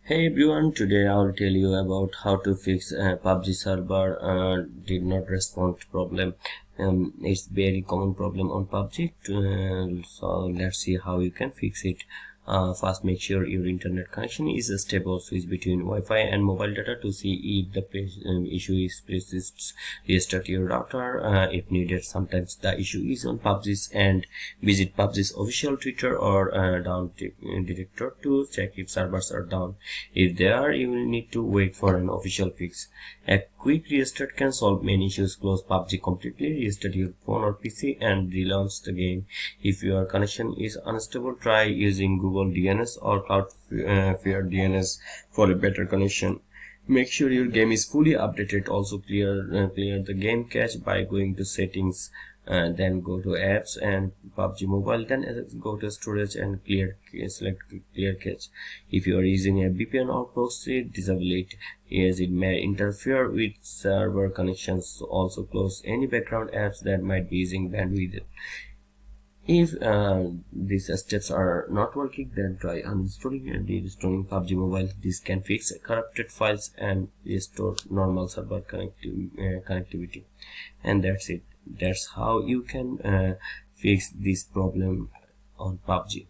Hey everyone, today I'll tell you about how to fix Pubg server did not respond problem. It's very common problem on Pubg. So let's see how you can fix it. First, make sure your internet connection is stable. Switch between Wi-Fi and mobile data to see if the issue is persists. Restart your router if needed. Sometimes the issue is on Pubg's and visit Pubg's official Twitter or down detector to check if servers are down. If they are, you will need to wait for an official fix. A quick restart can solve many issues. Close Pubg completely, restart your phone or PC and relaunch the game. If your connection is unstable, try using Google DNS or Cloudflare DNS for a better connection. Make sure your game is fully updated. Also clear the game cache by going to settings, then go to apps and Pubg mobile, then go to storage and select clear cache. If you are using a VPN or proxy, disable it as it may interfere with server connections. Also close any background apps that might be using bandwidth. If these steps are not working, then try uninstalling and reinstalling Pubg Mobile. This can fix corrupted files and restore normal server connectivity. And that's it. That's how you can fix this problem on Pubg.